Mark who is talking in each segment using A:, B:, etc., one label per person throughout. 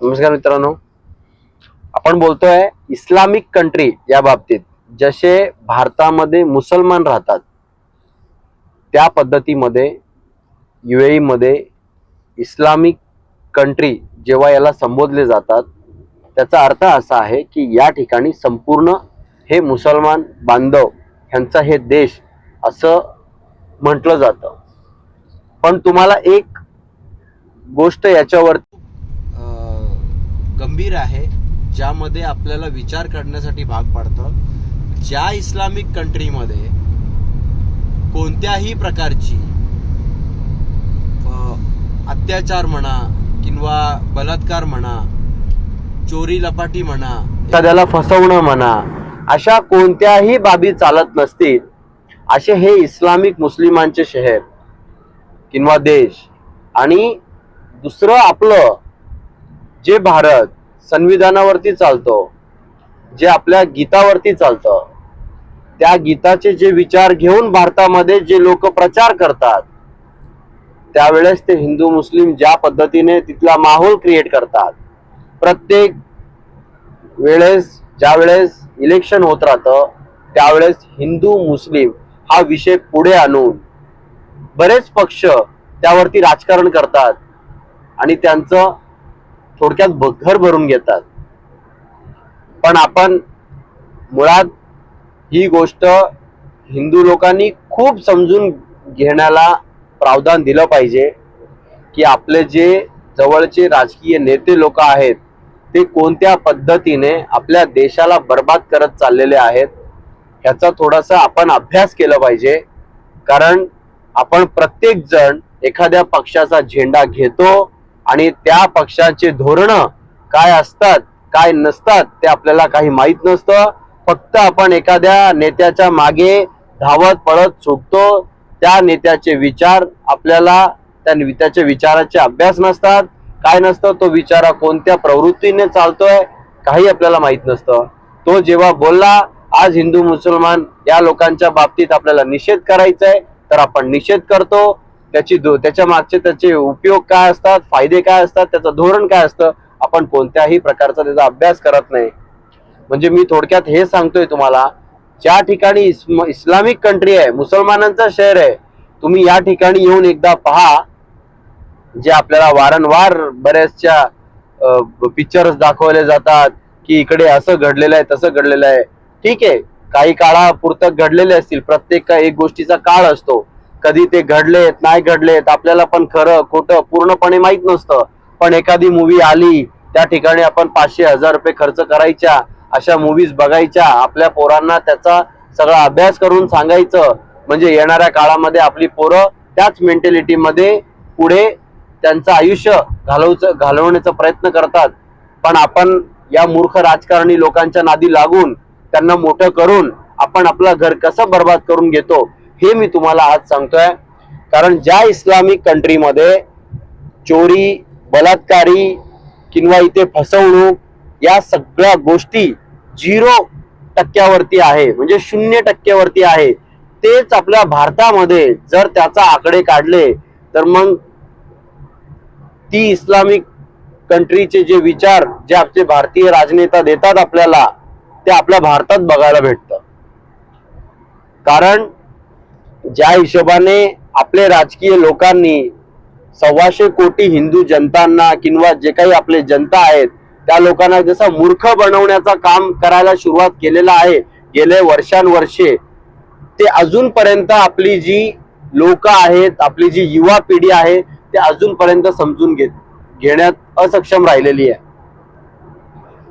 A: नमस्कार मित्रांनो, आपण बोलतोय इस्लामिक कंट्री या बाबतीत. जसे भारतामध्ये मुसलमान राहतात त्या पद्धतीमध्ये UAE मध्ये इस्लामिक कंट्री जेव्हा याला संबोधले जातात, त्याचा अर्थ असा आहे की या ठिकाणी संपूर्ण हे मुसलमान बांधव ह्यांचा हे देश असं म्हटलं जातं. पण तुम्हाला एक गोष्ट याच्यावर गंभीर आहे, ज्यामध्ये आपल्याला विचार करण्यासाठी भाग पडतं. ज्या इस्लामिक कंट्रीमध्ये कोणत्याही प्रकारची अत्याचार म्हणा किंवा बलात्कार म्हणा, चोरी लपाटी म्हणा, एखाद्याला फसवणं म्हणा, अशा कोणत्याही बाबी चालत नसतील, असे हे इस्लामिक मुस्लिमांचे शहर किंवा देश. आणि दुसरं आपलं जे भारत संविधानावरती चालतो, जे आपल्या गीतावरती चालतं, त्या गीताचे जे विचार घेऊन भारतामध्ये जे लोक प्रचार करतात, त्यावेळेस ते हिंदू मुस्लिम ज्या पद्धतीने तिथला माहोल क्रिएट करतात, प्रत्येक वेळेस ज्यावेळेस इलेक्शन होत राहतं त्यावेळेस हिंदू मुस्लिम हा विषय पुढे आणून बरेच पक्ष त्यावरती राजकारण करतात आणि त्यांचं थोडक्यात घर भरून घेतात. पण आपण मुळात ही गोष्ट हिंदू लोकांनी खूप समजून घेण्याला प्रावधान दिलं पाहिजे की आपले जे जवळचे राजकीय नेते लोक आहेत ते कोणत्या पद्धतीने आपल्या देशाला बर्बाद करत चाललेले आहेत, ह्याचा थोडासा आपण अभ्यास केला पाहिजे. कारण आपण प्रत्येक जण एखाद्या पक्षाचा झेंडा घेतो आणि त्या पक्षाचे धोरणं काय असतात काय नसतात ते आपल्याला काही माहीत नसतं. फक्त आपण एखाद्या नेत्याच्या मागे धावत पळत सुटतो. त्या नेत्याचे विचार आपल्याला त्याच्या विचाराचे अभ्यास नसतात, काय नसतं. तो विचार कोणत्या प्रवृत्तीने चालतोय काही आपल्याला माहीत नसतं. तो जेव्हा बोलला आज हिंदू मुसलमान या लोकांच्या बाबतीत आपल्याला निषेध करायचा आहे, तर आपण निषेध करतो. त्याच्या मागचे त्याचे उपयोग काय असतात, फायदे काय असतात, त्याचं धोरण काय असतं, आपण कोणत्याही प्रकारचा त्याचा अभ्यास करत नाही. म्हणजे मी थोडक्यात हे सांगतोय तुम्हाला, ज्या ठिकाणी इस्लामिक कंट्री आहे, मुसलमानांचं शहर आहे, तुम्ही या ठिकाणी येऊन एकदा पहा. जे आपल्याला वारंवार बऱ्याचशा पिक्चर्स दाखवले जातात की इकडे असं घडलेलं आहे तसं घडलेलं आहे. ठीक आहे, काही काळापुरतं घडलेले असतील, प्रत्येक एक गोष्टीचा काळ असतो. कधी ते घडलेत नाही घडलेत आपल्याला पण खरं खोटं पूर्णपणे माहीत नसतं. पण एखादी मूवी आली, त्या ठिकाणी आपण 500-1000 रुपये खर्च करायच्या, अशा मूवीज बघायच्या, आपल्या पोरांना त्याचा सगळा अभ्यास करून सांगायचं. म्हणजे येणाऱ्या काळामध्ये आपली पोरं त्याच मेंटॅलिटीमध्ये पुढे त्यांचं आयुष्य घालवण्याचा प्रयत्न करतात. पण आपण या मूर्ख राजकारणी लोकांच्या नादी लागून त्यांना मोठं करून आपण आपलं घर कसं बर्बाद करून घेतो हे मी तुम्हाला आज सांगतोय. कारण ज्या इस्लामिक कंट्रीमध्ये चोरी, बलात्कारी किंवा इथे फसवणूक या सगळ्या गोष्टी 0% आहे, म्हणजे 0% आहे, तेच आपल्या भारतामध्ये जर त्याचा आकडे काढले तर मग ती इस्लामिक कंट्रीचे जे विचार जे आपले भारतीय राजनेता देतात आपल्याला, ते आपल्या भारतात बघायला भेटतं. कारण ज्या हिशोबाने आपले राजकीय लोकांनी 125 कोटी हिंदू जनतांना किंवा जे काही आपले जनता आहेत त्या लोकांना जसं मूर्ख बनवण्याचं काम करायला सुरुवात केलेलं आहे गेले वर्षानुवर्षे, ते अजूनपर्यंत आपली जी लोक आहेत, आपली जी युवा पिढी आहे, ते अजूनपर्यंत समजून घेण्यात असक्षम राहिलेली आहे.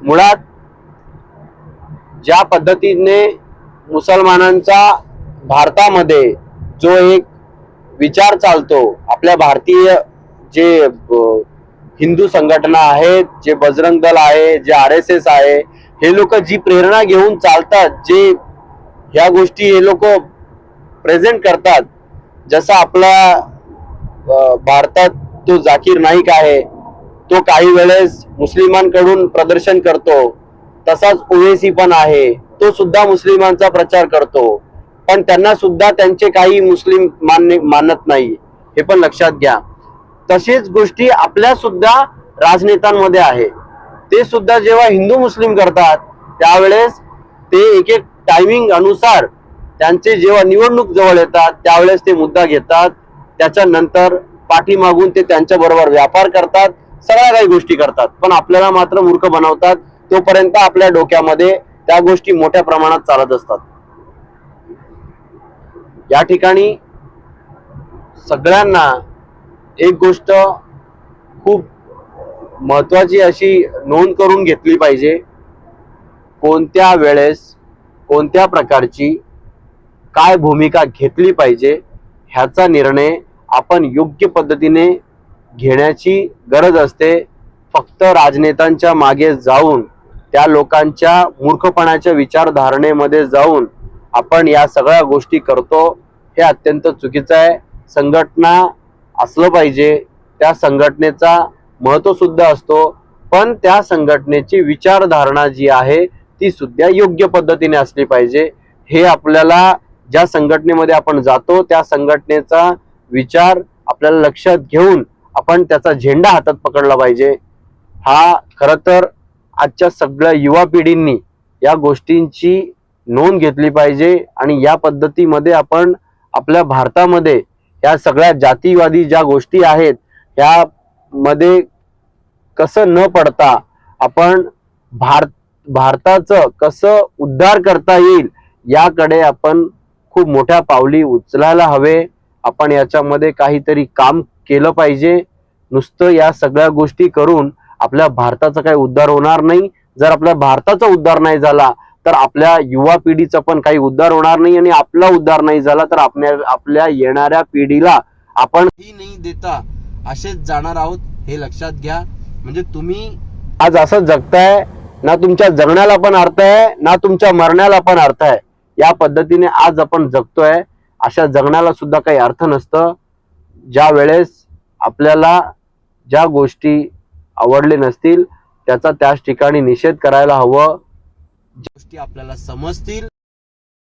A: मुळात ज्या पद्धतीने मुसलमानांचा भारतामध्ये जो एक विचार चालतो, आपल्या भारतीय जे हिंदू संघटना आहेत, जे बजरंग दल आहे, जे RSS आहे, हे लोक जी प्रेरणा घेऊन चालतात, जे ह्या गोष्टी हे लोक प्रेझेंट करतात, जसं आपला भारतात तो जाकीर नाईक आहे, तो काही वेळेस मुस्लिमांकडून प्रदर्शन करतो, तसाच ओवेसी पण आहे, तो सुद्धा मुस्लिमांचा प्रचार करतो. पण त्यांना सुद्धा त्यांचे काही मुस्लिम मानत नाही, हे पण लक्षात घ्या. तसेच गोष्टी आपल्या सुद्धा राजनेत्यांमध्ये आहे. ते सुद्धा जेव्हा हिंदू मुस्लिम करतात त्यावेळेस ते एक एक टायमिंग अनुसार त्यांचे जेव्हा निवडणूक जवळ येतात त्यावेळेस ते मुद्दा घेतात, त्याच्यानंतर पाठीमागून ते त्यांच्या बरोबर व्यापार करतात, सगळ्या काही गोष्टी करतात, पण आपल्याला मात्र मूर्ख बनवतात. तोपर्यंत आपल्या डोक्यामध्ये त्या गोष्टी मोठ्या प्रमाणात चालत असतात. या ठिकाणी सगळ्यांना एक गोष्ट खूप महत्वाची अशी नोंद करून घेतली पाहिजे, कोणत्या वेळेस कोणत्या प्रकारची काय भूमिका घेतली पाहिजे ह्याचा निर्णय आपण योग्य पद्धतीने घेण्याची गरज असते. फक्त राजनेत्यांच्या मागे जाऊन त्या लोकांच्या मूर्खपणाच्या विचारधारणेमध्ये जाऊन आपण या सगळ्या गोष्टी करतो, हे अत्यंत चुकीचं आहे. संघटना असलं पाहिजे, त्या संघटनेचा महत्व सुद्धा असतो, पण त्या संघटनेची विचारधारणा जी आहे ती सुद्धा योग्य पद्धतीने असली पाहिजे. हे आपल्याला ज्या संघटनेमध्ये आपण जातो त्या संघटनेचा विचार आपल्याला लक्षात घेऊन आपण त्याचा झेंडा हातात पकडला पाहिजे. हा खरं तर आजच्या सगळ्या युवा पिढींनी या गोष्टींची नोंद घेतली पाहिजे आणि या पद्धतीमध्ये आपण आपल्या भारतामध्ये या सगळ्या जातीवादी ज्या गोष्टी आहेत ह्यामध्ये कसं न पडता आपण भारताचं कसं उद्धार करता येईल याकडे आपण खूप मोठ्या पावली उचलायला हवे. आपण याच्यामध्ये काहीतरी काम केलं पाहिजे. नुसतं या सगळ्या गोष्टी करून आपल्या भारताचा काही उद्धार होणार नाही. जर आपल्या भारताचा उद्धार नाही झाला तर आपल्या युवा पिढीचा पण काही उद्धार होणार नाही, आणि आपला उद्धार नाही झाला तर आपल्या येणाऱ्या पिढीला आपण ही नाही देता असेच जाणार आहोत, हे लक्षात घ्या. म्हणजे तुम्ही आज असं जगताय, ना तुमच्या जगण्याला पण अर्थ आहे ना तुमच्या मरण्याला पण अर्थ आहे. या पद्धतीने आज आपण जगतोय, अशा जगण्याला सुद्धा काही अर्थ नसतं. ज्या वेळेस आपल्याला ज्या गोष्टी आवडले नसतील त्याचा त्याच ठिकाणी निषेध करायला हवं. ज्या गोष्टी आपल्याला समजतील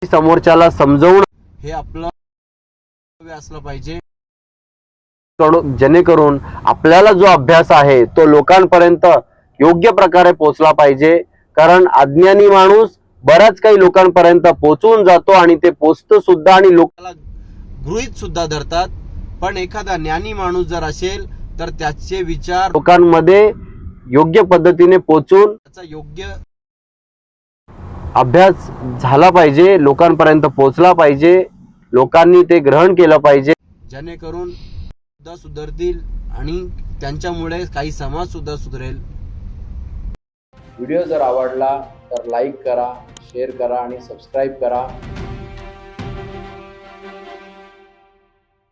A: समोरच्याला समजवून हे आपलं असलं पाहिजे, जेणेकरून आपल्याला जो अभ्यास आहे तो लोकांपर्यंत योग्य प्रकारे पोहोचला पाहिजे. कारण अज्ञानी माणूस बऱ्याच काही लोकांपर्यंत पोहोचून जातो आणि ते पोचतं सुद्धा आणि लोकांना गृहीत सुद्धा धरतात. पण एखादा ज्ञानी माणूस जर असेल तर त्याचे विचार लोकांमध्ये योग्य पद्धतीने पोहोचून त्याचा योग्य अभ्यास झाला पाहिजे, लोकांपर्यंत पोहोचला पाहिजे, लोकांनी ते ग्रहण केलं पाहिजे, जेणेकरून सुद्धा सुधारतील आणि त्यांच्यामुळे काही समाज सुद्धा सुधरेल. व्हिडिओ जर आवडला तर लाईक करा, शेअर करा आणि सबस्क्राईब करा.